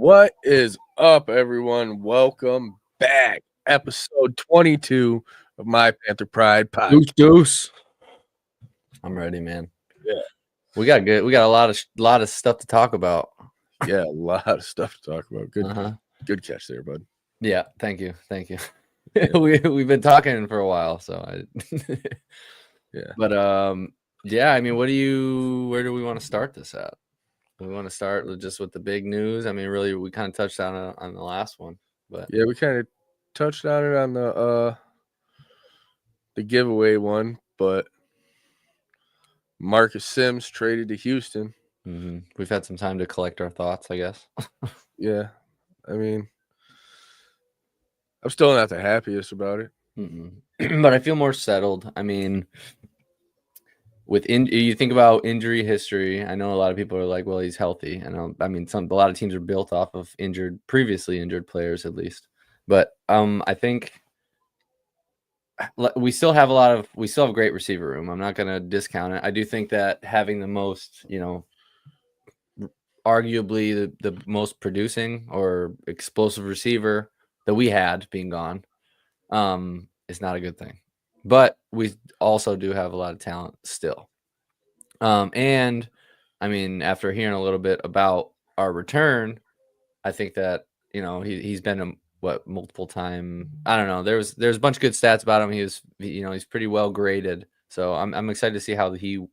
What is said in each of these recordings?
What is up, everyone? Welcome back. Episode 22 of My Panther Pride podcast. Deuce. I'm ready, man. Yeah. We got a lot of stuff to talk about. Yeah, a lot of stuff to talk about. Good catch there, bud. Yeah, thank you. Yeah. We've been talking for a while, so Yeah. But yeah, I mean, where do we want to start this at? We want to start just with the big news. I mean, really, we kind of touched on the last one, but yeah, we kind of touched on it on the giveaway one, but Marcus Sims traded to Houston. We've had some time to collect our thoughts, I guess. Yeah, I mean, I'm still not the happiest about it. But I feel more settled. I mean, you think about injury history. I know a lot of people are like, well, he's healthy. I mean, a lot of teams are built off of previously injured players, at least. But I think we still have a great receiver room. I'm not going to discount it. I do think that having the most, arguably the most producing or explosive receiver that we had being gone, is not a good thing. But we also do have a lot of talent still. And I mean, after hearing a little bit about our return, I think that, he's been multiple time. I don't know. There's a bunch of good stats about him. He's pretty well graded. So I'm excited to see how he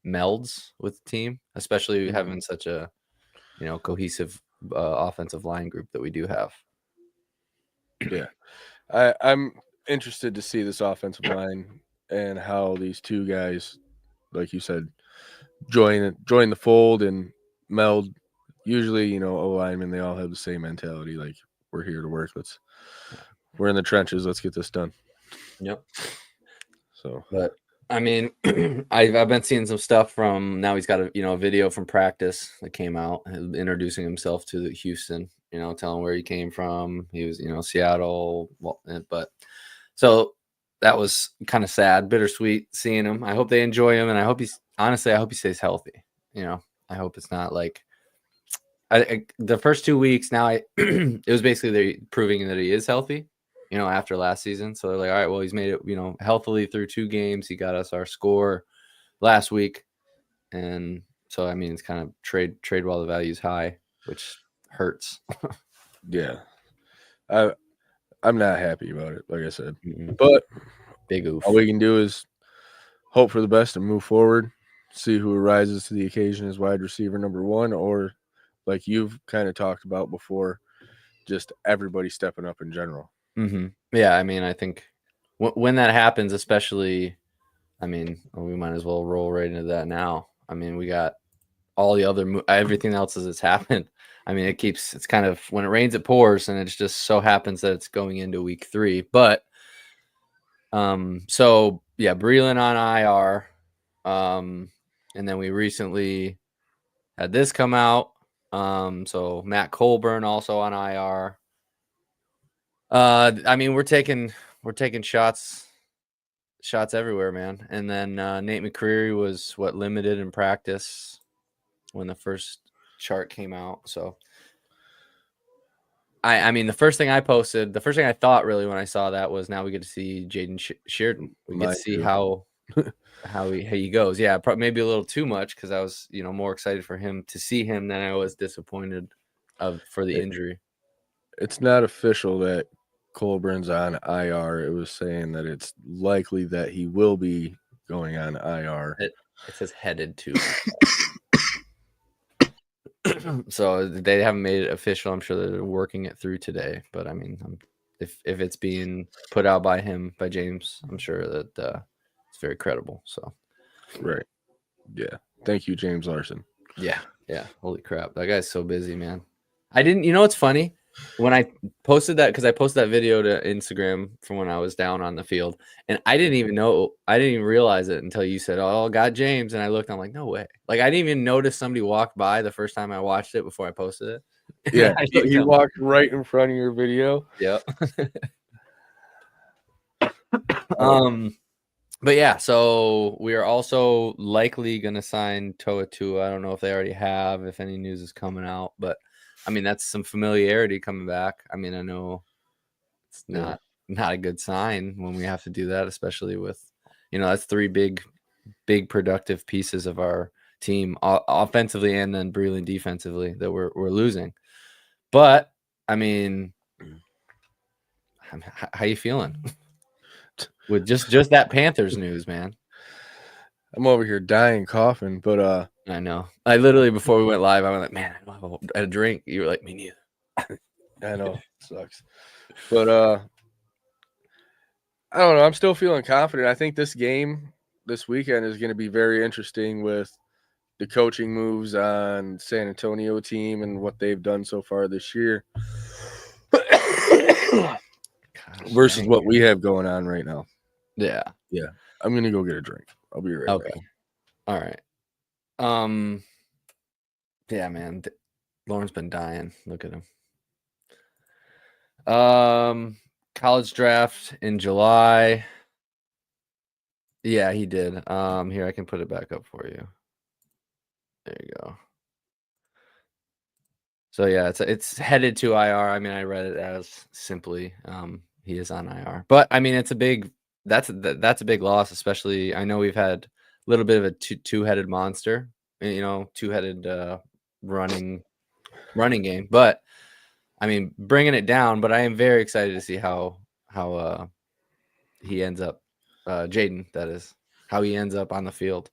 melds with the team, especially having such a, cohesive offensive line group that we do have. Yeah. I'm interested to see this offensive line and how these two guys, like you said, join the fold and meld. Usually, O-linemen, they all have the same mentality. Like, we're here to work. We're in the trenches. Let's get this done. Yep. So, but I mean, I've been seeing some stuff from now. He's got a video from practice that came out introducing himself to Houston. Telling where he came from. He was, Seattle. But so that was kind of sad, bittersweet seeing him. I hope they enjoy him, and I hope he stays healthy. I hope it's not like the first 2 weeks. Now it was basically proving that he is healthy. After last season. So they're like, all right, well, he's made it, healthily through 2 games. He got us our score last week. And so, I mean, it's kind of trade while the value's high, which hurts. Yeah. I'm not happy about it, like I said. But big oof. All we can do is hope for the best and move forward, see who rises to the occasion as wide receiver number 1, or like you've kind of talked about before, just everybody stepping up in general. Yeah, I mean, I think when that happens, especially, I mean, we might as well roll right into that now. I mean, we got all the other everything else that's happened. I mean, it's kind of when it rains, it pours, and it just so happens that it's going into week 3. But so yeah, Breeland on IR, and then we recently had this come out. So Matt Colburn also on IR. I mean, we're taking shots everywhere, man. And then Nate McCreary was limited in practice when the first chart came out. So I mean, the first thing I thought really when I saw that was now we get to see Jaden Sheridan. We get to see how he goes. Yeah, maybe a little too much because I was more excited for him to see him than I was disappointed for the injury. It's not official that Colburn's on IR. It was saying that it's likely that he will be going on IR. It says headed to. So they haven't made it official. I'm sure they're working it through today. But I mean, if it's being put out by James, I'm sure that it's very credible. So, right, yeah. Thank you, James Larson. Yeah. Holy crap, that guy's so busy, man. I didn't. What's funny? When I posted that, because I posted that video to Instagram from when I was down on the field, and I didn't even realize it until you said, "Oh, got James," and I looked, I'm like, "No way!" Like I didn't even notice somebody walked by the first time I watched it before I posted it. Yeah, he walked right in front of your video. Yep. But yeah, so we are also likely going to sign Toa Tua. I don't know if they already have, if any news is coming out, but I mean, that's some familiarity coming back. I mean, I know it's not a good sign when we have to do that, especially with, that's three big productive pieces of our team offensively and then Breland defensively that we're losing. But I mean, how you feeling with just that Panthers news, man? I'm over here dying coughing, but I know. I literally, before we went live, I went like, man, I don't have a drink. You were like, me neither. I know it sucks. But I don't know. I'm still feeling confident. I think this game this weekend is going to be very interesting with the coaching moves on San Antonio team and what they've done so far this year versus what we have going on right now. Yeah. Yeah. I'm going to go get a drink. I'll be right back. All right. Yeah, man. Lauren's been dying. Look at him. College draft in July. Yeah, he did. Here, I can put it back up for you. There you go. So yeah, it's headed to IR. I mean, I read it as simply he is on IR. But I mean, it's that's a big loss, especially I know we've had a little bit of a two-headed monster, two-headed running game. But I mean, bringing it down, but I am very excited to see how he ends up, Jaden, that is, how he ends up on the field.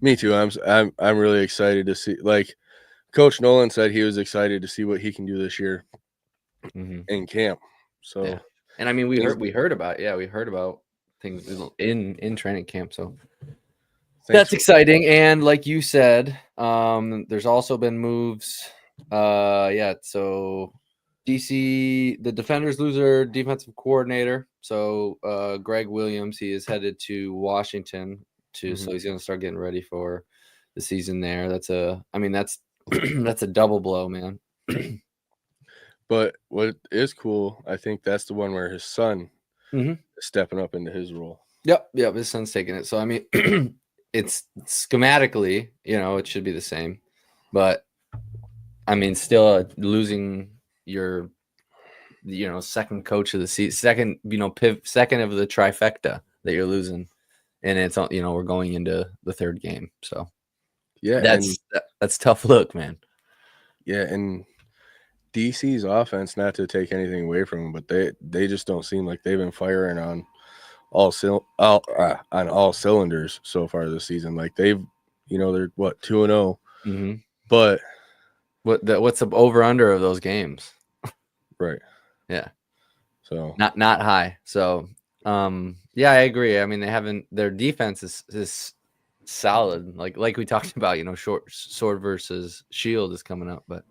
Me too. I'm really excited to see. Like Coach Nolan said, he was excited to see what he can do this year in camp. So, yeah. And I mean, we heard about things in training camp. So that's exciting. And like you said, there's also been moves. So DC, the Defenders lose their defensive coordinator. So Greg Williams, he is headed to Washington so he's going to start getting ready for the season there. That's a double blow, man. But what is cool, I think that's the one where his son is stepping up into his role. Yep, his son's taking it. So I mean, it's schematically, it should be the same, but I mean, still losing your, second coach of the season, second, second of the trifecta that you're losing, and it's, we're going into the third game. So yeah, that's tough look, man. Yeah, and DC's offense, not to take anything away from them, but they just don't seem like they've been firing on all cylinders so far this season. Like they've, they're what 2-0, but what's the over under of those games? Right. Yeah. So not high. So yeah, I agree. I mean, their defense is solid. Like we talked about, short sword versus shield is coming up, but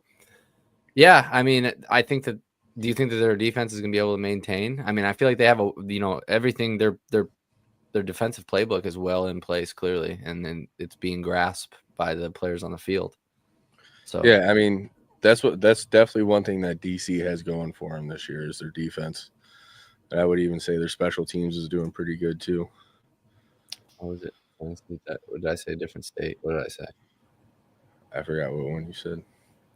yeah, I mean, I think that. Do you think that their defense is going to be able to maintain? I mean, I feel like they have everything. Their defensive playbook is well in place clearly, and then it's being grasped by the players on the field. So yeah, I mean, that's definitely one thing that DC has going for them this year is their defense. And I would even say their special teams is doing pretty good too. What was it? What did I say? Different state. What did I say? I forgot what one you said.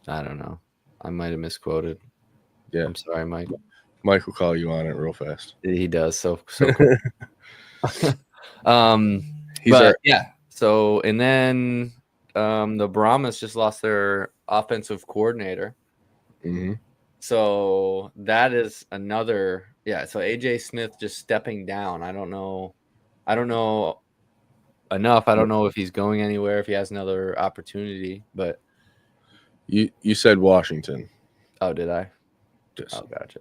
I don't know. I might have misquoted. Yeah, I'm sorry, Mike. Mike will call you on it real fast. He does. So cool. Yeah. So and then the Brahmas just lost their offensive coordinator. So that is another. Yeah. So AJ Smith just stepping down. I don't know enough. I don't know if he's going anywhere, if he has another opportunity. But you said Washington. Oh, did I? Yes. Oh, gotcha.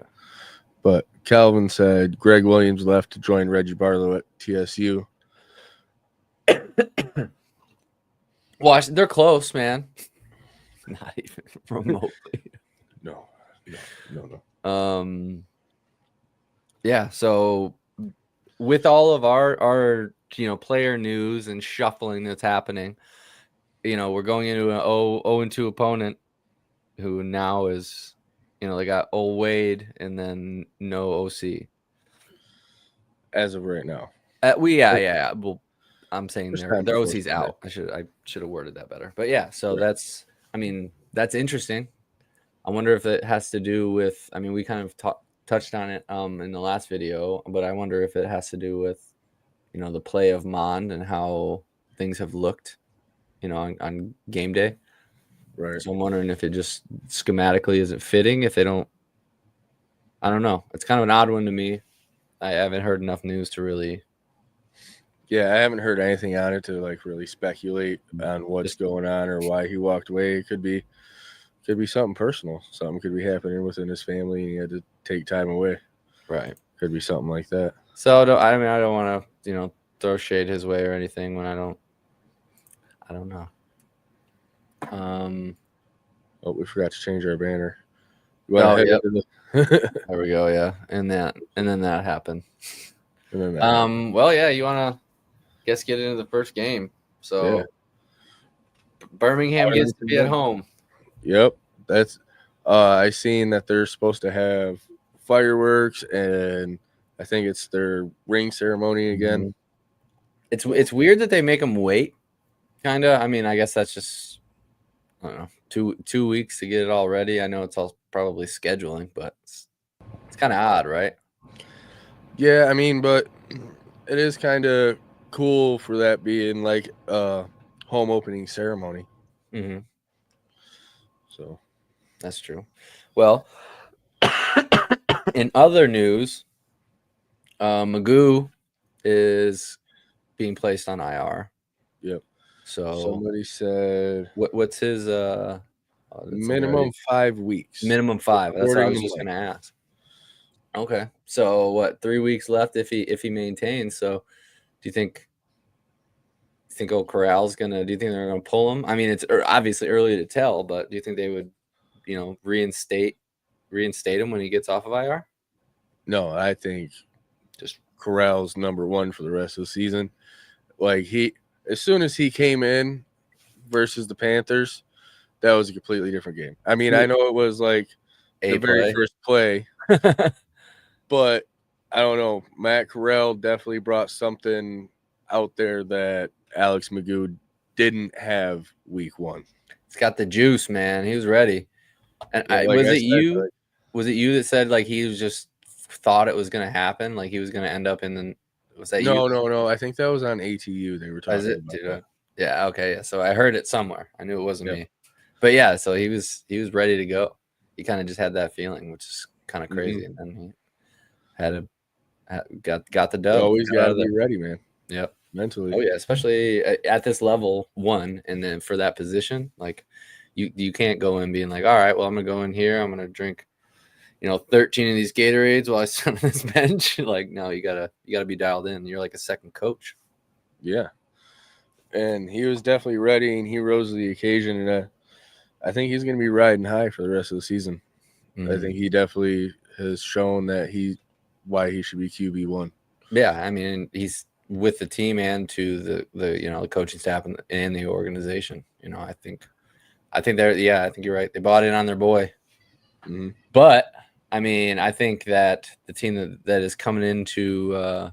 But Calvin said Greg Williams left to join Reggie Barlow at TSU. Well, they're close, man. Not even remotely. No. Yeah. So with all of our player news and shuffling that's happening, we're going into an 0-2 opponent who now is. They got old Wade and then no OC. As of right now. Yeah. Well, I'm saying their OC's out. I should have worded that better. But yeah, so that's interesting. I wonder if it has to do with. I mean, we kind of touched on it in the last video, but I wonder if it has to do with, the play of Mond and how things have looked, on game day. Right. So I'm wondering if it just schematically isn't fitting. If they don't, I don't know. It's kind of an odd one to me. I haven't heard enough news to really. Yeah, I haven't heard anything on it to like really speculate on what's going on or why he walked away. It could be something personal. Something could be happening within his family, and he had to take time away. Right. Could be something like that. So I don't want to throw shade his way or anything when I don't know. Oh, we forgot to change our banner. Yep. There we go. Yeah, and then that happened. And then well, yeah, you want to get into the first game. So yeah. Birmingham gets to be at home. Yep, that's. I seen that they're supposed to have fireworks, and I think it's their ring ceremony again. Mm-hmm. It's weird that they make them wait. Kinda. I mean, I guess that's just, I don't know, 2 weeks to get it all ready. I know it's all probably scheduling, but it's kind of odd, right? Yeah, I mean, but it is kind of cool for that being like a home opening ceremony. Mm-hmm. So that's true. Well, in other news, Magoo is being placed on IR. Yep. So somebody said, what's his minimum 5 weeks? Minimum 5. That's what I was just going to ask. Okay, so what? 3 weeks left if he maintains. So, do you think old Corral's gonna? Do you think they're gonna pull him? I mean, it's obviously early to tell, but do you think they would, reinstate him when he gets off of IR? No, I think just Corral's number one for the rest of the season. Like as soon as he came in versus the Panthers, that was a completely different game. I mean, I know it was like the very first play, but I don't know. Matt Corral definitely brought something out there that Alex Magoo didn't have week 1. He's got the juice, man. He was ready. And was it you that said like he was just thought it was going to happen? Like he was going to end up in the. Was that you? No. I think that was on ATU. They were talking about that. Yeah. Okay. Yeah. So I heard it somewhere. I knew it wasn't me. But yeah, so he was ready to go. He kind of just had that feeling, which is kind of crazy. Mm-hmm. And then he got the dub. You always got to be ready, man. Yep. Mentally. Oh yeah, especially at this level 1, and then for that position, like you can't go in being like, all right, well I'm gonna go in here, I'm gonna drink, 13 of these Gatorades while I sit on this bench. Like, no, you gotta be dialed in. You're like a second coach. Yeah, and he was definitely ready, and he rose to the occasion, and I think he's gonna be riding high for the rest of the season. Mm-hmm. I think he definitely has shown that why he should be QB1. Yeah, I mean, he's with the team and to the coaching staff and the organization. I think they're, I think you're right. They bought in on their boy. Mm-hmm. But I mean, I think that the team that is coming into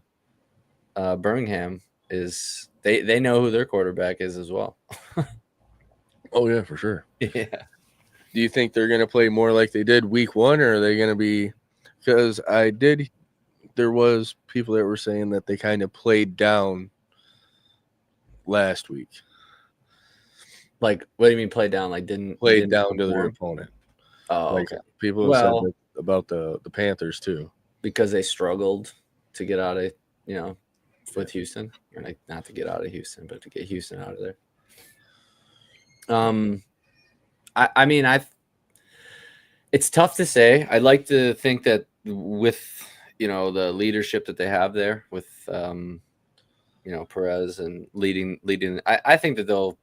Birmingham is they know who their quarterback is as well. Oh yeah, for sure. Yeah. Do you think they're going to play more like they did week 1, or are they going to be? Because there was people that were saying that they kind of played down last week. Like, what do you mean played down? Like didn't down to their opponent. Oh, like, okay. People have said that about the Panthers too, because they struggled to get out of with Houston, or like not to get out of Houston, but to get Houston out of there. I mean, it's tough to say. I'd like to think that with the leadership that they have there with Perez and leading. I think that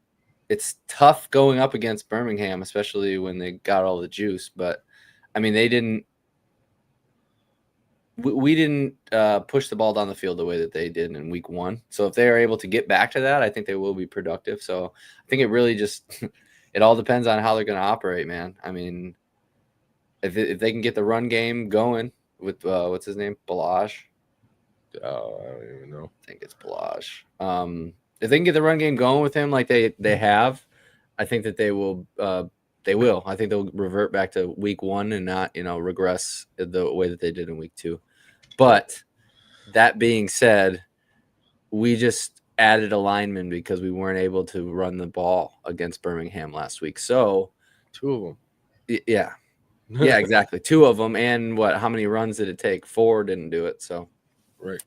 it's tough going up against Birmingham, especially when they got all the juice. But I mean, we didn't push the ball down the field the way that they did in week 1. So if they are able to get back to that, I think they will be productive. So I think it really just it all depends on how they're going to operate, man. I mean, if they can get the run game going with what's his name, Balazs. Oh, I don't even know. I think it's Balazs. If they can get the run game going with him like they have, I think that they they will. I think they'll revert back to week 1 and not, regress the way that they did in week 2. But that being said, we just added a lineman because we weren't able to run the ball against Birmingham last week. So 2 of them. Yeah, exactly. 2 of them. And how many runs did it take? 4 didn't do it. So, Right.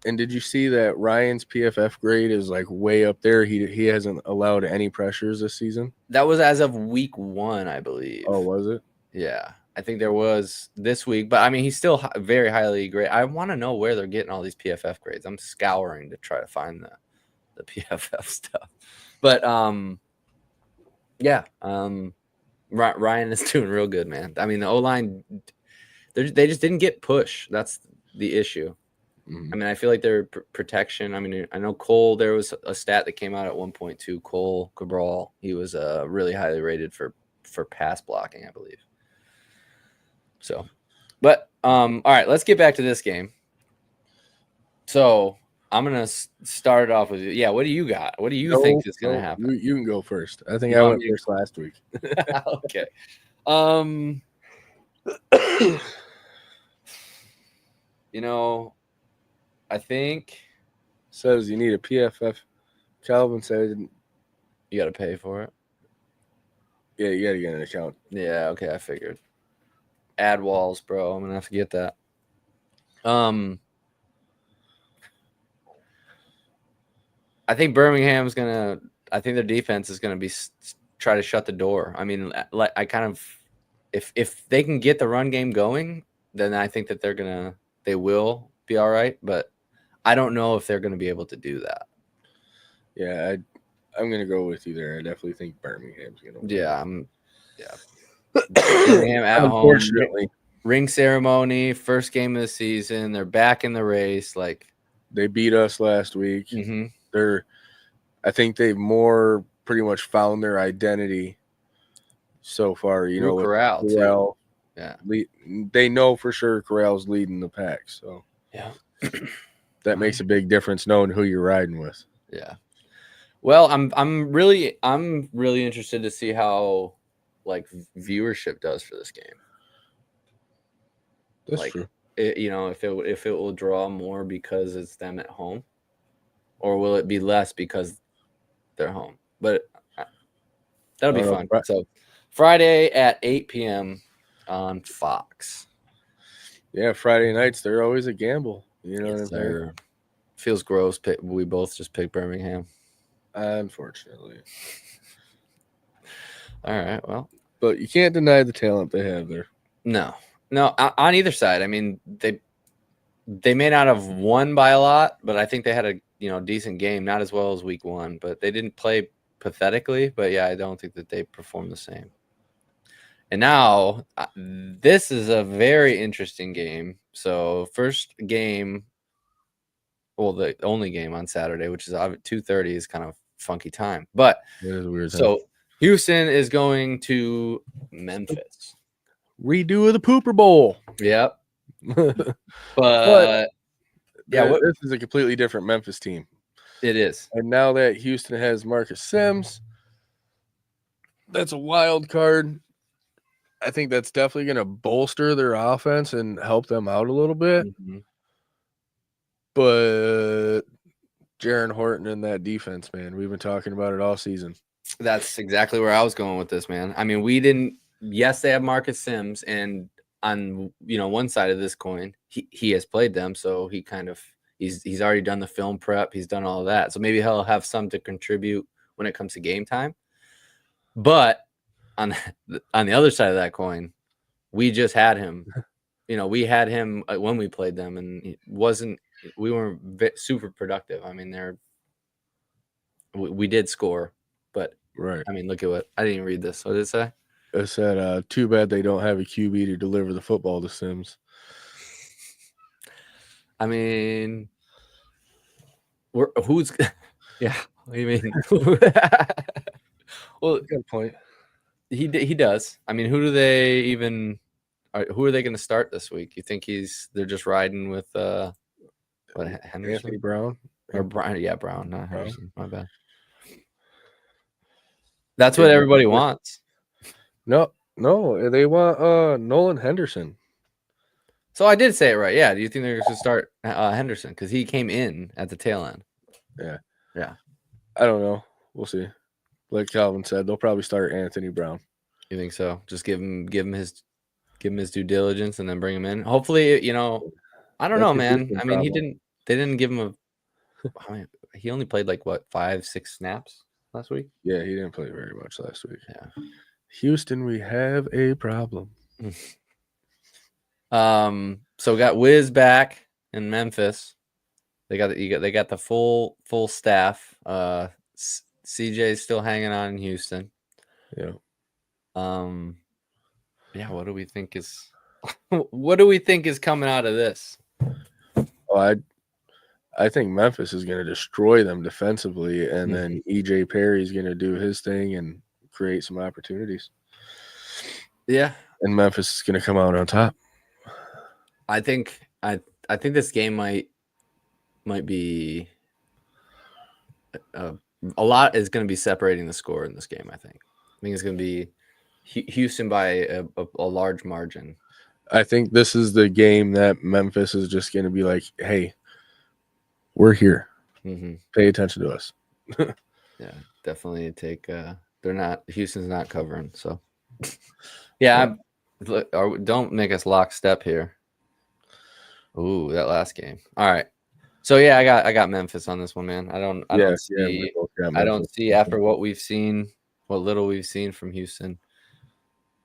And did you see that Ryan's PFF grade is like way up there? He hasn't allowed any pressures this season. That was as of week 1, I believe. Oh, was it? Yeah, I think there was this week, but I mean, he's still very highly graded. I want to know where they're getting all these PFF grades. I'm scouring to try to find the PFF stuff. But Ryan is doing real good, man. I mean, the O-line, they just didn't get push. That's the issue. Mm-hmm. I mean, I feel like their protection. I mean, I know Cole. There was a stat that came out at 1.2. Cole Cabral. He was really highly rated for pass blocking, I believe. So, but all right, let's get back to this game. So I'm gonna start it off with you. Yeah, what do you got? What do you think is gonna happen? You can go first. I think I went first last week. Okay. I think says you need a PFF. Calvin said you got to pay for it. Yeah, you got to get an account. Yeah, okay, I figured. Ad walls, bro. I'm gonna have to get that. I think Birmingham's gonna. I think their defense is gonna be try to shut the door. I mean, I kind of, if they can get the run game going, then I think that they will be all right. But I don't know if they're gonna be able to do that. Yeah, I'm gonna go with you there. I definitely think Birmingham's gonna win. Yeah, Birmingham at Unfortunately. home. Ring ceremony, first game of the season. They're back in the race. Like they beat us last week. Mm-hmm. I think they've pretty much found their identity so far. Corral. Yeah, they know for sure Corral's leading the pack. So yeah, that makes a big difference knowing who you're riding with. Yeah. Well, I'm really interested to see how viewership does for this game. That's true. If it will draw more because it's them at home, or will it be less because they're home? But that'll be fun. So Friday at 8 p.m. on Fox. Yeah, Friday nights they're always a gamble. You know what I'm saying? Feels gross. We both just picked Birmingham. Unfortunately. All right. Well, but you can't deny the talent they have there. No, on either side. I mean, they may not have won by a lot, but I think they had a decent game. Not as well as week 1, but they didn't play pathetically. But yeah, I don't think that they performed the same. And now this is a very interesting game. So first game, well, the only game on Saturday, which is 2:30, is kind of funky time. But it is weird. So Houston is going to Memphis. Redo of the Pooper Bowl. Yep. but yeah, this is a completely different Memphis team. It is. And now that Houston has Marcus Sims, that's a wild card. I think that's definitely going to bolster their offense and help them out a little bit. Mm-hmm. But Jaron Horton and that defense, man, we've been talking about it all season. That's exactly where I was going with this, man. I mean, yes, they have Marcus Sims, and on one side of this coin, he has played them, so he kind of he's already done the film prep, he's done all of that, so maybe he'll have some to contribute when it comes to game time. But on the other side of that coin, we just had him. We had him when we played them, and we weren't super productive. I mean, we did score, but right. I mean, look at what I didn't even read this. What did it say? It said, too bad they don't have a QB to deliver the football to Sims. I mean, who's yeah, what do you mean? Well, good point. He does. I mean, who are they going to start this week? You think they're just riding with Henderson? Anthony Brown? Or Brown? Yeah, Brown, not Henderson. My bad. That's what everybody wants. No, they want Nolan Henderson. So I did say it right. Yeah. Do you think they're going to start Henderson? Because he came in at the tail end. Yeah. Yeah. I don't know. We'll see. Like Calvin said, they'll probably start Anthony Brown. You think so? Just give him his due diligence and then bring him in. Hopefully, you know, I don't know, man. I mean, they didn't give him he only played like what, 5-6 snaps last week? Yeah, he didn't play very much last week. Yeah. Houston, we have a problem. So we got Wiz back in Memphis. They got the full staff. CJ's still hanging on in Houston. Yeah. Yeah, what do we think is coming out of this? Oh, I think Memphis is going to destroy them defensively, and then EJ Perry is going to do his thing and create some opportunities. Yeah, and Memphis is going to come out on top. I think this game might be a lot is going to be separating the score in this game. I think it's going to be Houston by a large margin. I think this is the game that Memphis is just going to be like, hey, we're here. Mm-hmm. Pay attention to us. Yeah, definitely take Houston's not covering. So, yeah, don't make us lockstep here. Ooh, that last game. All right. So yeah, I got Memphis on this one, man. I don't see after what little we've seen from Houston.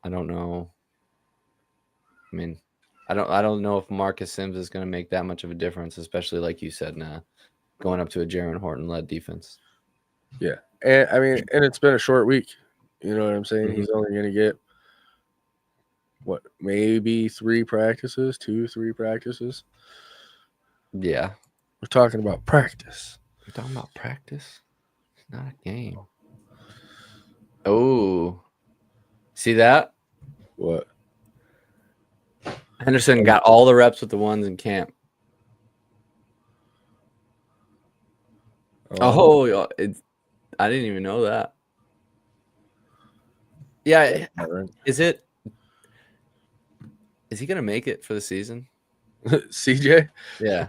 I don't know. I mean, I don't know if Marcus Sims is going to make that much of a difference, especially like you said, going up to a Jaron Horton led defense. Yeah, and I mean, and it's been a short week. You know what I'm saying? Mm-hmm. He's only going to get maybe 3 practices, 2-3 practices. Yeah, we're talking about practice. We're talking about practice. It's not a game. Oh, see that? What? Henderson got all the reps with the ones in camp. I didn't even know that. Yeah, is he gonna make it for the season? CJ? Yeah,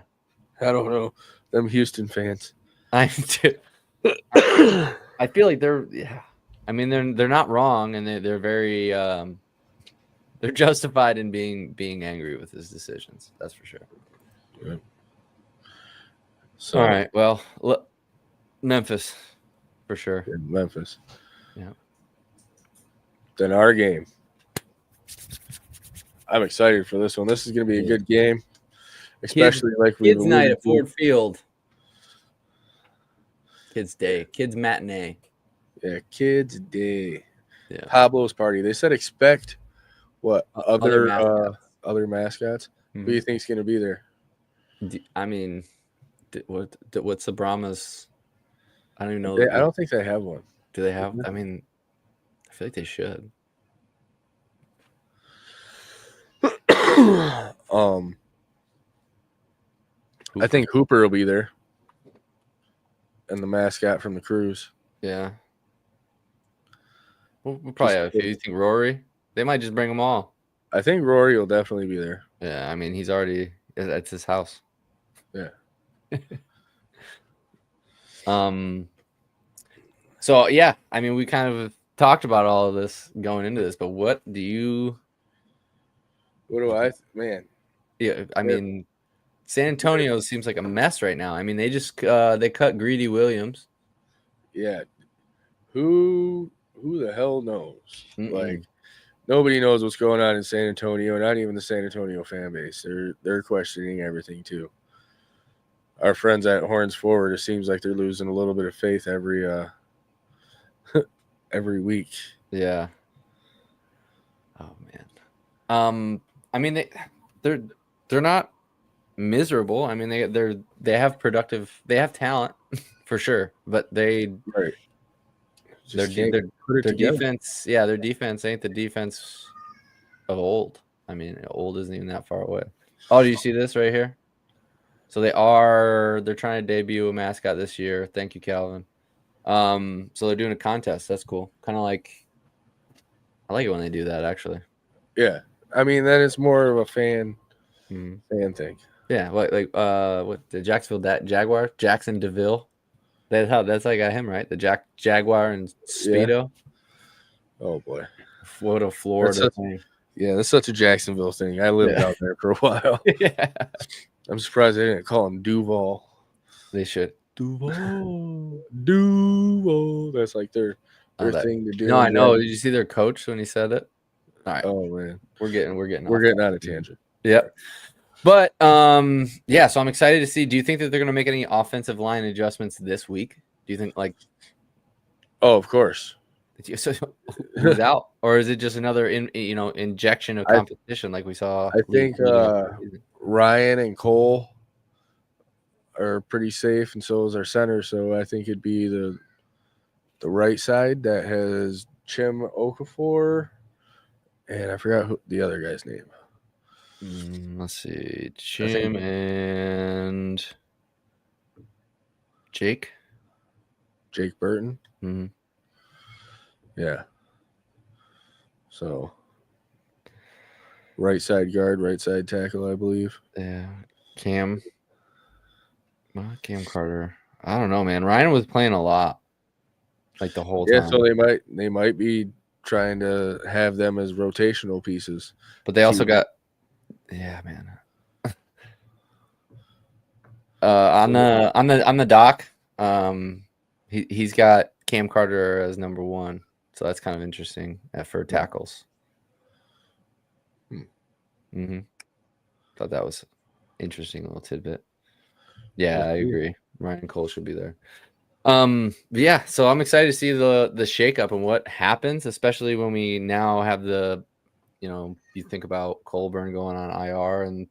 I don't know. Them Houston fans. I feel like they're not wrong, and they're very they're justified in being angry with his decisions. That's for sure. Yeah. So, all right. Well, Memphis for sure. Yeah, Memphis. Yeah. Then our game. I'm excited for this one. This is going to be a good game, especially kids night at Ford Field. Kids day, kids matinee. Yeah, kids day. Yeah. Pablo's party. They said expect what other mascots. Mm-hmm. Who do you think's going to be there? I mean, what's the Brahmas? I don't even know. I don't think they have one. Do they have? I mean, I feel like they should. I think Hooper will be there, and the mascot from the cruise. Yeah. We'll probably have a few. You think Rory? They might just bring them all. I think Rory will definitely be there. Yeah, I mean, he's already it's his house. Yeah. So yeah, I mean, we kind of talked about all of this going into this, but what do man? Yeah, I mean, San Antonio seems like a mess right now. I mean, they just they cut Greedy Williams. Yeah. Who the hell knows? Like, nobody knows what's going on in San Antonio, not even the San Antonio fan base. They're questioning everything too. Our friends at Horns Forward, it seems like they're losing a little bit of faith every week. Yeah. Oh man. I mean, they're not miserable. I mean, they have talent for sure, but their defense, their defense ain't the defense of old. I mean, old isn't even that far away. Oh, do you see this right here? So they're trying to debut a mascot this year. Thank you, Calvin. So they're doing a contest. That's cool. Kind of like, I like it when they do that, actually. Yeah, I mean that is more of a fan thing. Yeah, what the Jacksonville Jaguar, Jackson DeVille. That's how I got him, right? The Jaguar and Speedo. Oh boy, What a Florida thing. Yeah, that's such a Jacksonville thing. I lived out there for a while. Yeah. I'm surprised they didn't call him Duval. They should. Duval. That's like their thing to do. No, I know. Did you see their coach when he said it? All right. Oh man, we're getting on a tangent. Yep. But yeah. So I'm excited to see. Do you think that they're going to make any offensive line adjustments this week? Do you think like? Oh, of course. Who's out, or is it just another injection of competition like we saw? I think Ryan and Cole are pretty safe, and so is our center. So I think it'd be the right side that has Chim Okafor, and I forgot who the other guy's name. Let's see, Chim and Jake Burton. Mm-hmm. Yeah. So right side guard, right side tackle, I believe. Yeah. Cam Carter. I don't know, man. Ryan was playing a lot, like the whole time. Yeah, so they might be trying to have them as rotational pieces. But they also got, yeah, man. On the doc, he's got Cam Carter as number 1. So that's kind of interesting for tackles. Mm-hmm. Thought that was interesting little tidbit. Yeah, I agree. Ryan Cole should be there. Yeah, so I'm excited to see the shakeup and what happens, especially when we now have the, you think about Colburn going on IR and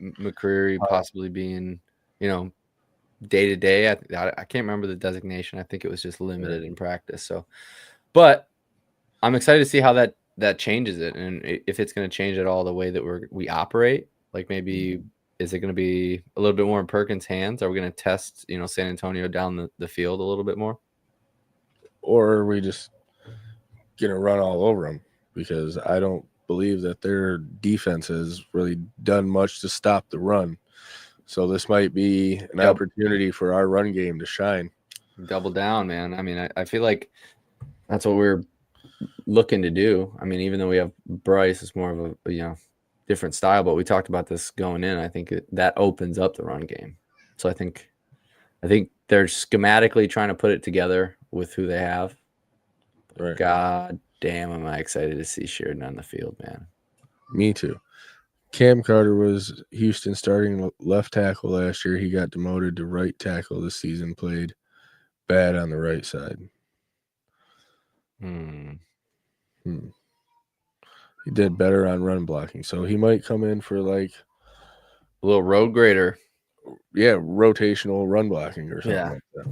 McCreary possibly being, day to day. I can't remember the designation. I think it was just limited in practice. So, but I'm excited to see how that changes it, and if it's going to change at all the way that we operate. Like maybe is it going to be a little bit more in Perkins' hands? Are we going to test San Antonio down the field a little bit more, or are we just going to run all over them? Because I don't believe that their defense has really done much to stop the run. So this might be an opportunity for our run game to shine. Double down, man. I mean, I feel like that's what we're looking to do. I mean, even though we have Bryce, it's more of a different style, but we talked about this going in. I think that opens up the run game. So I think they're schematically trying to put it together with who they have. Right. God damn, am I excited to see Sheridan on the field, man. Me too. Cam Carter was Houston starting left tackle last year. He got demoted to right tackle this season, played bad on the right side. He did better on run blocking, so he might come in for like a little road grader. Yeah, rotational run blocking or something like that.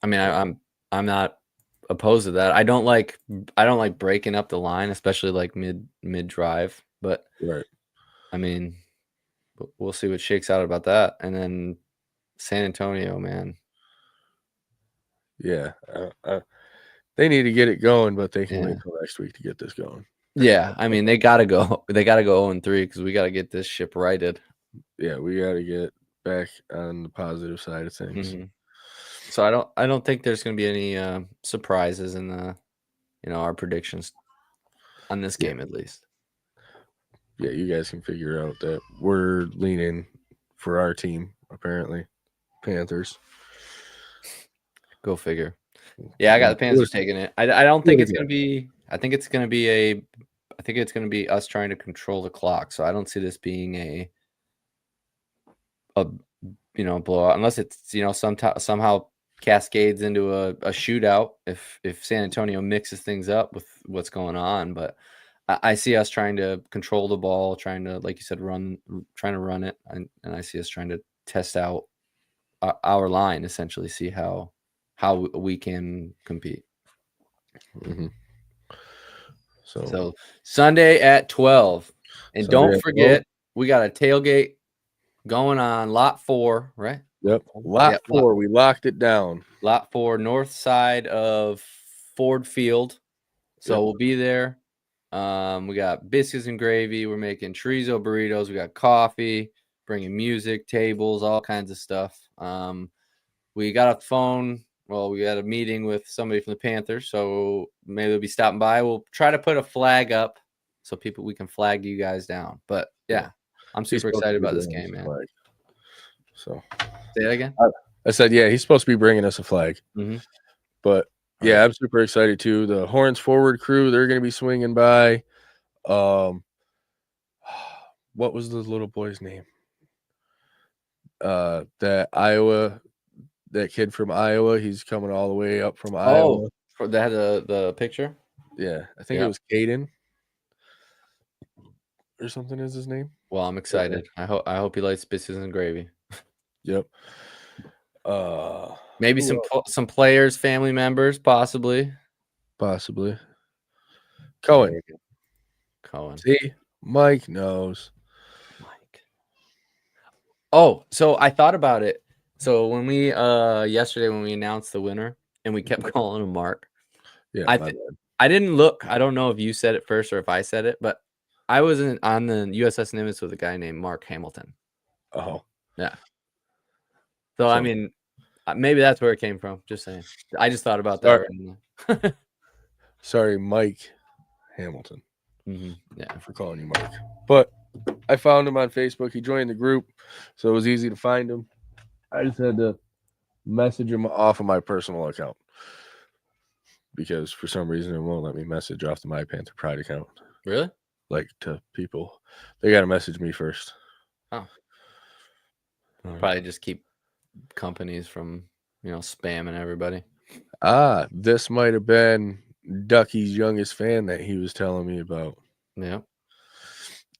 I mean, I'm not opposed to that. I don't like breaking up the line, especially like mid drive. But right. I mean, we'll see what shakes out about that. And then San Antonio, man. Yeah, they need to get it going, but they can wait till next week to get this going. Yeah, I mean they gotta go. They gotta go 0-3 because we gotta get this ship righted. Yeah, we gotta get back on the positive side of things. Mm-hmm. So I don't think there's gonna be any surprises in the our predictions on this game at least. Yeah, you guys can figure out that we're leaning for our team apparently, Panthers. Go figure. Yeah, I got the Panthers taking it. I don't think it's gonna be. I think it's gonna be us trying to control the clock. So I don't see this being a blowout unless it's somehow cascades into a shootout if San Antonio mixes things up with what's going on. But I see us trying to control the ball, trying to, like you said, run it, and I see us trying to test out our line, essentially see how we can compete. Mm-hmm. So Sunday at 12. And don't forget, we got a tailgate going on lot 4, right? Yep. Lot Yeah, 4. We locked it down. Lot 4, north side of Ford Field. So Yep. we'll be there. We got biscuits and gravy. We're making chorizo burritos. We got coffee, bringing music, tables, all kinds of stuff. We got a phone. Well, we got a meeting with somebody from the Panthers, so maybe they'll be stopping by. We'll try to put a flag up so we can flag you guys down. But yeah, I'm He's super supposed to excited be about this bringing game, us a man. flag. So Say that again. I said, yeah, he's supposed to be bringing us a flag. Mm-hmm. But yeah, Right. I'm super excited too. The Horns Forward crew, they're going to be swinging by. What was the little boy's name? That kid from Iowa. He's coming all the way up from Iowa. Oh, they had the picture. Yeah, I think it was Caden or something is his name. Well, I'm excited. I hope he likes biscuits and gravy. Yep. Maybe Who some players, family members, possibly. possibly. Cohen. Very good. Cohen. See, Mike knows. Mike. Oh, so I thought about it. So when we yesterday when we announced the winner and we kept calling him Mark. Yeah, I didn't look. I don't know if you said it first or if I said it, but I was on the USS Nimitz with a guy named Mark Hamilton. Oh, yeah. So I mean, maybe that's where it came from. Just saying. I just thought about that. Sorry, Mike Hamilton. Mm-hmm. Yeah, for calling you Mike. But I found him on Facebook. He joined the group, so it was easy to find him. I just had to message him off of my personal account because for some reason it won't let me message off the My Panther Pride account. Really? Like to people, they got to message me first. Oh, probably just keep companies from spamming everybody. This might have been Ducky's youngest fan that he was telling me about. Yeah.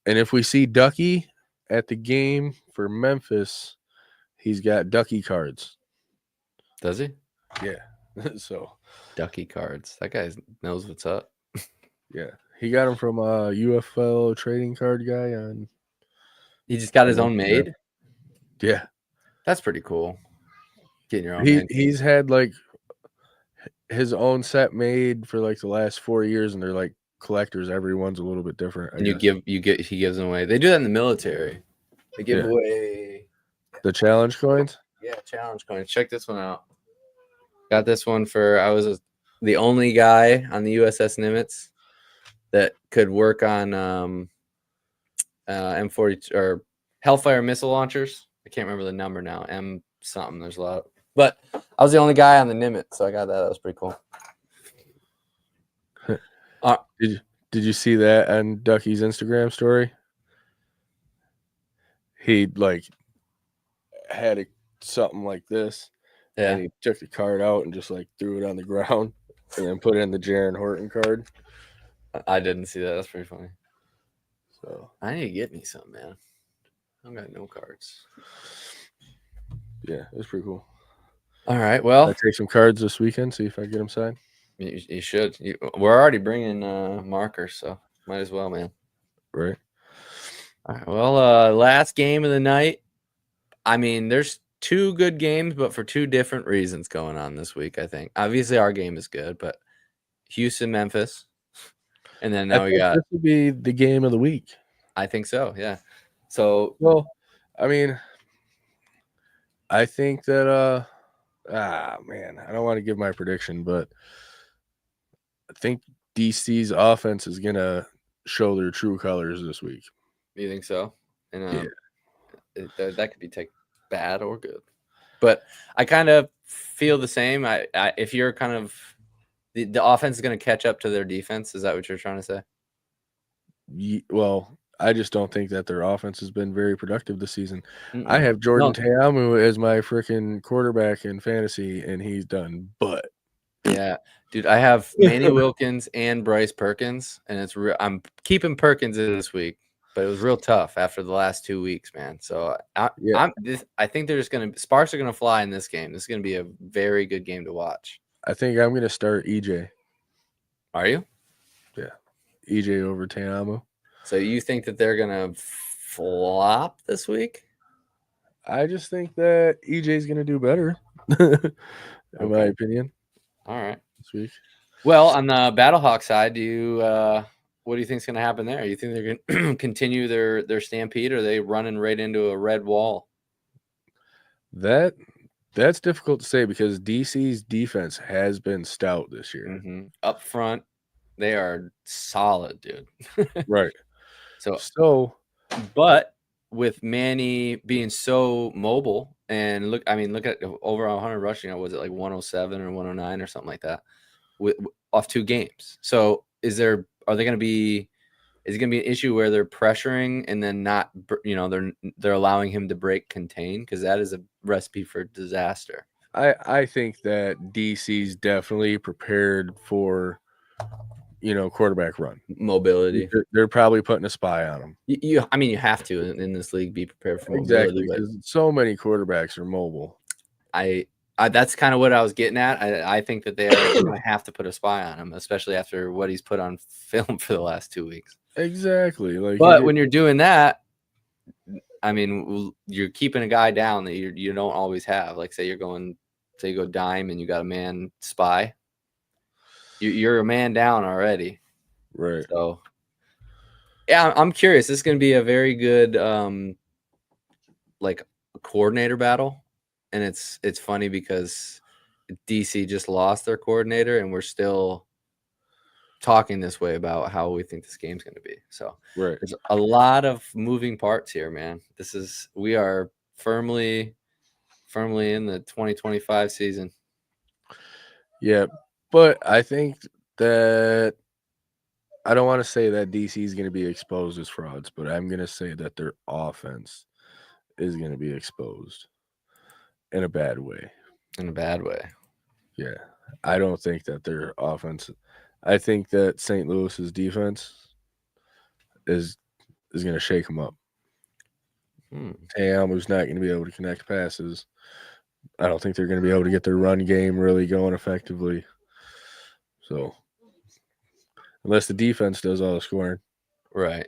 And if we see Ducky at the game for Memphis, he's got Ducky cards. Does he? Yeah. So Ducky cards. That guy knows what's up. Yeah. He got them from a UFL trading card guy on. He just got his own made? Yeah. That's pretty cool. Getting your own he's had like his own set made for like the last 4 years, and they're like collectors. Everyone's a little bit different. And he gives them away. They do that in the military. They give away the challenge coins. Yeah, challenge coins. Check this one out. Got this one for I was the only guy on the USS Nimitz that could work on M40 or Hellfire missile launchers. I can't remember the number now. M something. There's a lot. But I was the only guy on the Nimitz, so I got that. That was pretty cool. Did you see that on Ducky's Instagram story? He like had something like this. Yeah. And he took the card out and just like threw it on the ground and then put in the Jaron Horton card. I didn't see that. That's pretty funny. So I need to get me some, man. I've got no cards. Yeah, it was pretty cool. All right. Well, I take some cards this weekend, see if I get them signed. You should. We're already bringing markers, so might as well, man. Right. All right. Well, last game of the night. I mean, there's 2 good games, but for 2 different reasons going on this week, I think. Obviously, our game is good, but Houston, Memphis. And then now we got. This will be the game of the week. I think so, yeah. So. Well, I mean, I think that, man, I don't want to give my prediction, but I think DC's offense is going to show their true colors this week. You think so? And that could be bad or good. But I kind of feel the same. If you're kind of the offense is going to catch up to their defense, is that what you're trying to say? Well, I just don't think that their offense has been very productive this season. I have Jordan Ta'amu as my freaking quarterback in fantasy, and he's done but. Yeah, dude, I have Manny Wilkins and Bryce Perkins, and it's real. I'm keeping Perkins in this week, but it was real tough after the last 2 weeks, man. So I think they're just Sparks are gonna fly in this game. This is gonna be a very good game to watch. I think I'm gonna start EJ. Are you? Yeah, EJ over Ta'amu. So you think that they're gonna flop this week? I just think that EJ's going to do better, in my Okay. opinion, All right. this week. Well, on the Battlehawk side, what do you think is going to happen there? You think they're going to continue their stampede, or are they running right into a red wall? That's difficult to say because DC's defense has been stout this year. Mm-hmm. Up front, they are solid, dude. Right. So, but with Manny being so mobile and look at over 100 rushing, was it like 107 or 109 or something like that off 2 games? So is it going to be an issue where they're pressuring and then not, they're allowing him to break contain? Because that is a recipe for disaster. I think that DC's definitely prepared for, quarterback run. Mobility. They're probably putting a spy on him. You have to in this league be prepared for Exactly, mobility. because so many quarterbacks are mobile. I that's kind of what I was getting at. I think that they're going to have to put a spy on him, especially after what he's put on film for the last 2 weeks. Exactly. But when you're doing that, I mean, you're keeping a guy down that you don't always have. Like, say you go dime and you got a man spy. You're a man down already. Right. So, yeah, I'm curious. This is going to be a very good, coordinator battle. And it's funny because DC just lost their coordinator, and we're still talking this way about how we think this game's going to be. So right. There's a lot of moving parts here, man. We are firmly in the 2025 season. Yeah, but I think that I don't want to say that DC is going to be exposed as frauds, but I'm going to say that their offense is going to be exposed in a bad way. In a bad way. Yeah. I don't think that their offense – I think that St. Louis's defense is going to shake them up. Teamu's not going to be able to connect passes. I don't think they're going to be able to get their run game really going effectively. So, unless the defense does all the scoring. Right.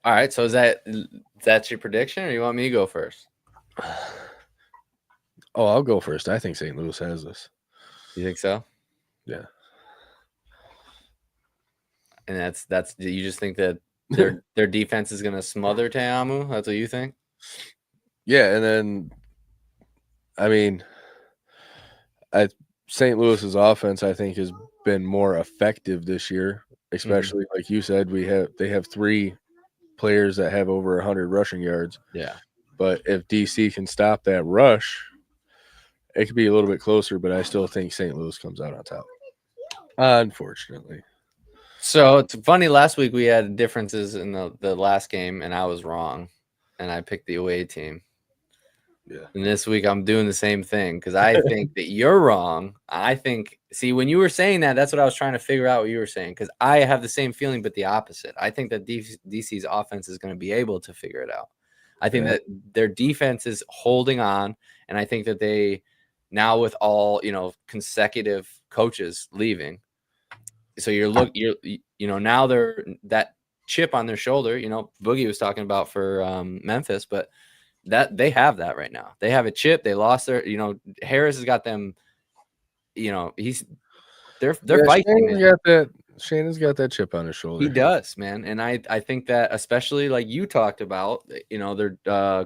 All right. So that's your prediction, or you want me to go first? Oh, I'll go first. I think St. Louis has this. You think so? Yeah. And that's you just think that their defense is going to smother Teamu? That's what you think? Yeah, and then I mean, St. Louis's offense I think has been more effective this year, especially like you said. They have 3 players that have over 100 rushing yards. Yeah. But if DC can stop that rush, it could be a little bit closer, but I still think St. Louis comes out on top. Unfortunately. So it's funny, last week we had differences in the last game, and I was wrong, and I picked the away team. Yeah. And this week I'm doing the same thing because I think that you're wrong. See, when you were saying that, that's what I was trying to figure out what you were saying, because I have the same feeling, but the opposite. I think that DC's offense is going to be able to figure it out. I think that their defense is holding on, and I think that they now, with all consecutive coaches leaving, so now they're that chip on their shoulder. Boogie was talking about for Memphis, but that they have that right now. They have a chip. They lost their. Harris has got them. They're fighting. Shannon's got that chip on his shoulder. He does, man, and I think that, especially like you talked about, they're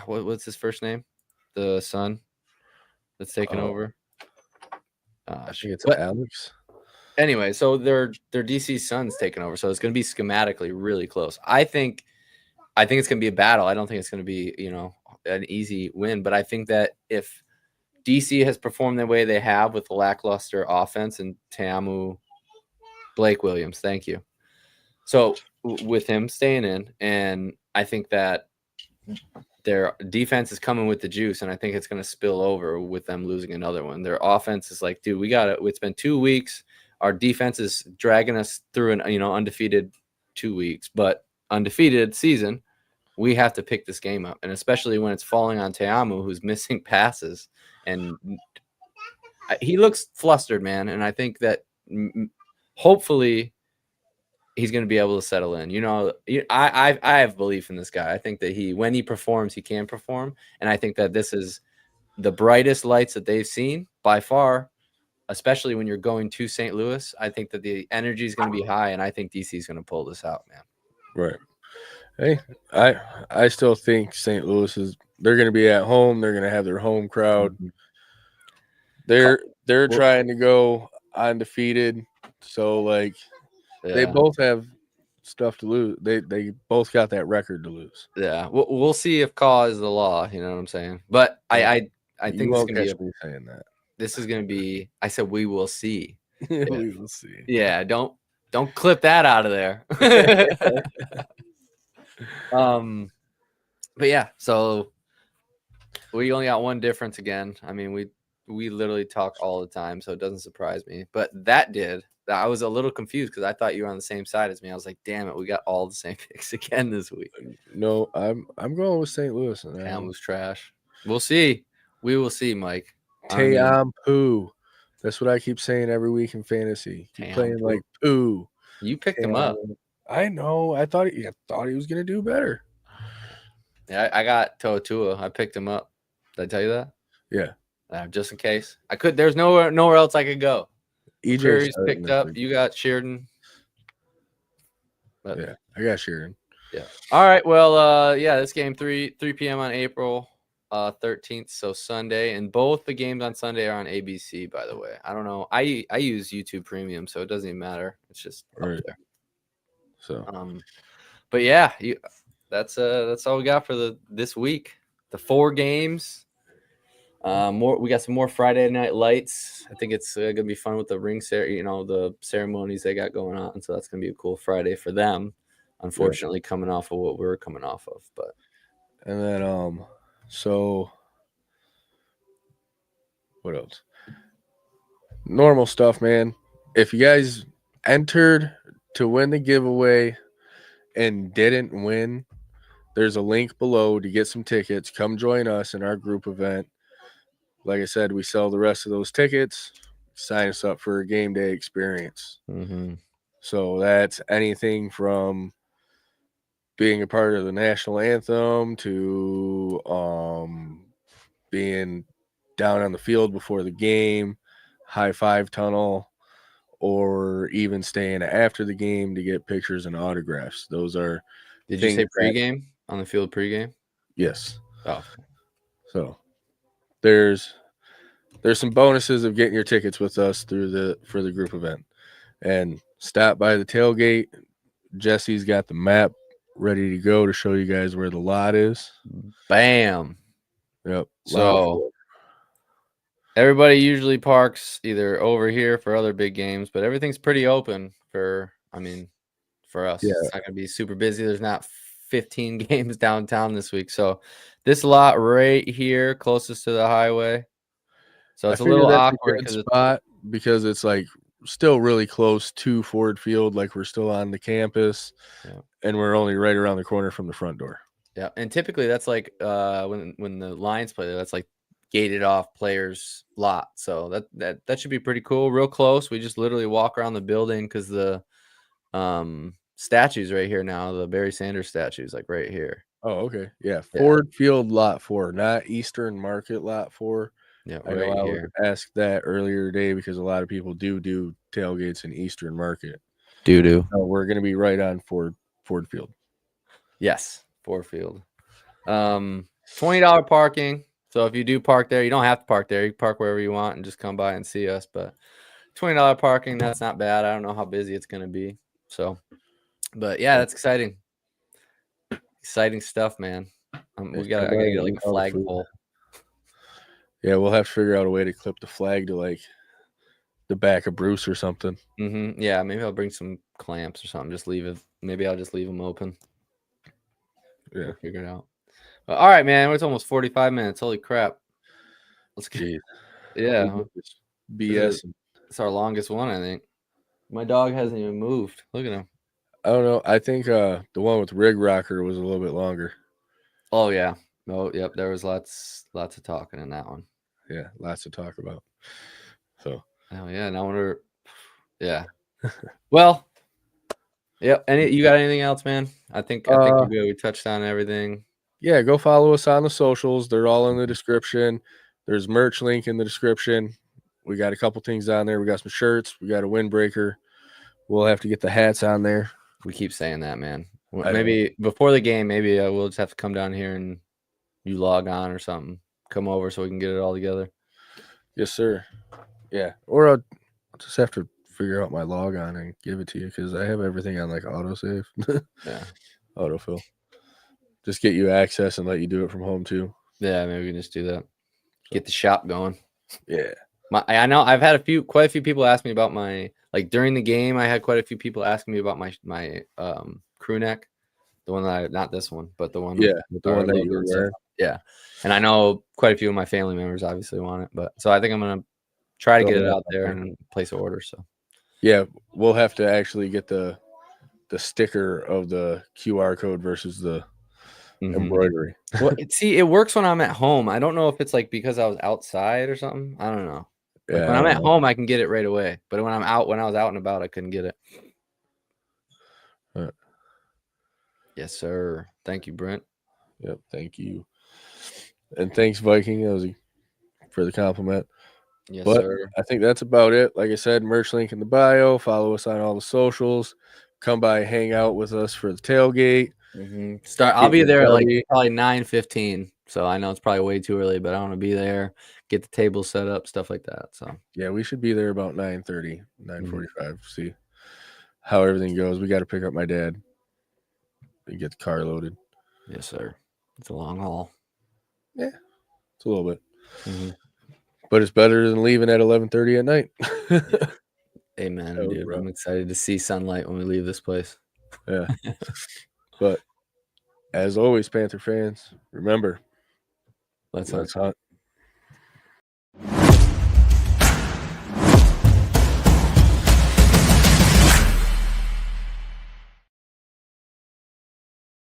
what's his first name? The son that's taken over. I think it's Alex. Anyway, so their DC son's taken over, so it's going to be schematically really close. I think it's going to be a battle. I don't think it's going to be an easy win, but I think that if DC has performed the way they have with the lackluster offense and Teamu, Blake Williams, thank you. So with him staying in, and I think that their defense is coming with the juice, and I think it's going to spill over with them losing another one. Their offense is like, dude, we got it. It's been 2 weeks. Our defense is dragging us through an undefeated 2 weeks, but undefeated season. We have to pick this game up, and especially when it's falling on Teamu, who's missing passes, and he looks flustered, man. And I think that hopefully he's going to be able to settle in. I have belief in this guy. I think that when he performs, he can perform, and I think that this is the brightest lights that they've seen by far, especially when you're going to St. Louis. I think that the energy is going to be high, and I think DC is going to pull this out, man. Right. Hey, I still think St. Louis they're going to be at home. They're going to have their home crowd. Mm-hmm. They're trying to go undefeated. So like they both have stuff to lose. They both got that record to lose. Yeah. We'll see if cause is the law, you know what I'm saying? But I think you won't catch me saying that. This is going to be, I said, we will see. We will see. Yeah. Don't clip that out of there. But yeah, so we only got one difference again. I mean, we literally talk all the time, so it doesn't surprise me. But I was a little confused because I thought you were on the same side as me. I was like, damn it, we got all the same picks again this week. No, I'm going with St. Louis. Cam was trash. We'll see. We will see, Mike. Taeyam Poo. That's what I keep saying every week in fantasy. Keep playing like poo. You picked him up. I know. I thought he was gonna do better. Yeah, I got Toa. I picked him up. Did I tell you that? Yeah. Just in case. I could. There's nowhere else I could go. EJ's picked up. You got Sheridan. But, yeah, I got Sheridan. Yeah. All right. Well, this game 3 p.m. on April 13th, so Sunday, and both the games on Sunday are on ABC. By the way, I don't know. I use YouTube Premium, so it doesn't even matter. It's just up there. So, but yeah, that's all we got for this week. The 4 games. We got some more Friday Night Lights. I think it's gonna be fun with the the ceremonies they got going on. So that's gonna be a cool Friday for them. Unfortunately, coming off of what we're coming off of, and then so what else? Normal stuff, man. If you guys entered to win the giveaway and didn't win, there's a link below to get some tickets. Come join us in our group event. Like I said, we sell the rest of those tickets. Sign us up for a game day experience. Mm-hmm. So that's anything from being a part of the national anthem to being down on the field before the game, high five tunnel, or even staying after the game to get pictures and autographs. Those are. Did you say pregame on the field pregame? Yes. Oh. So there's some bonuses of getting your tickets with us for the group event. And stop by the tailgate. Jesse's got the map ready to go to show you guys where the lot is. Bam. Yep. So everybody usually parks either over here for other big games, but everything's pretty open for us. Yeah. It's not going to be super busy. There's not 15 games downtown this week. So this lot right here, closest to the highway. So it's a little awkward because it's like still really close to Ford Field, like we're still on the campus, and we're only right around the corner from the front door. Yeah, and typically that's like when the Lions play there, that's like gated off players' lot. So that should be pretty cool. Real close. We just literally walk around the building because the statues right here now, the Barry Sanders statues, like right here. Oh, okay. Yeah, Ford Field lot 4, not Eastern Market lot 4. Yeah, I know I was asked that earlier today because a lot of people do tailgates in Eastern Market. So we're going to be right on Ford Field. Yes, Ford Field. $20 parking. So if you do park there, you don't have to park there. You can park wherever you want and just come by and see us. But $20 parking, that's not bad. I don't know how busy it's going to be. So, but yeah, that's exciting. Exciting stuff, man. I gotta get like a flagpole. Yeah, we'll have to figure out a way to clip the flag to like the back of Bruce or something. Mm-hmm. Yeah, maybe I'll bring some clamps or something. Just leave it. Maybe I'll just leave them open. Yeah, we'll figure it out. All right, man. It's almost 45 minutes. Holy crap! Let's get. Yeah, BS. It's our longest one, I think. My dog hasn't even moved. Look at him. I don't know. I think the one with Rig Rocker was a little bit longer. Oh yeah. Oh yep. There was lots of talking in that one. Yeah, lots to talk about. So. Oh yeah. Now we're. Yeah. Well. Yep. You got anything else, man? I think we're good. We touched on everything. Yeah, go follow us on the socials. They're all in the description. There's merch link in the description. We got a couple things on there. We got some shirts. We got a windbreaker. We'll have to get the hats on there. We keep saying that, man. I Maybe before the game, maybe we'll just have to come down here and you log on or something. Come over so we can get it all together. Yes, sir. Yeah, or I'll just have to figure out my log on and give it to you because I have everything on like autosave. Yeah. Autofill. Just get you access and let you do it from home too. Yeah, maybe we can just do that. Get the shop going. Yeah. I know I've had quite a few people ask me about my, like during the game, I had quite a few people asking me about my crew neck. The one that not this one, but the one with the one that you were wearing. Yeah. And I know quite a few of my family members obviously want it, but so I think I'm gonna try to get it out there and place an order. So yeah, we'll have to actually get the sticker of the QR code versus the embroidery. Well, see, it works when I'm at home. I don't know if it's like because I was outside or something. I don't know. Like when I'm at home, I can get it right away. But when I was out and about, I couldn't get it. Yes, sir. Thank you, Brent. Yep, thank you. And thanks, Viking, for the compliment. Yes, but sir. I think that's about it. Like I said, merch link in the bio. Follow us on all the socials. Come by, hang out with us for the tailgate. I'll be there at like probably 9:15. So I know it's probably way too early, but I want to be there, get the table set up, stuff like that. So yeah, we should be there about 9:30, 9:45. See how everything goes. We got to pick up my dad and get the car loaded. Yes, sir. It's a long haul. Yeah, it's a little bit. But it's better than leaving at 11:30 at night. Amen, dude. I'm excited to see sunlight when we leave this place. Yeah. But as always, Panther fans, remember, let's hunt.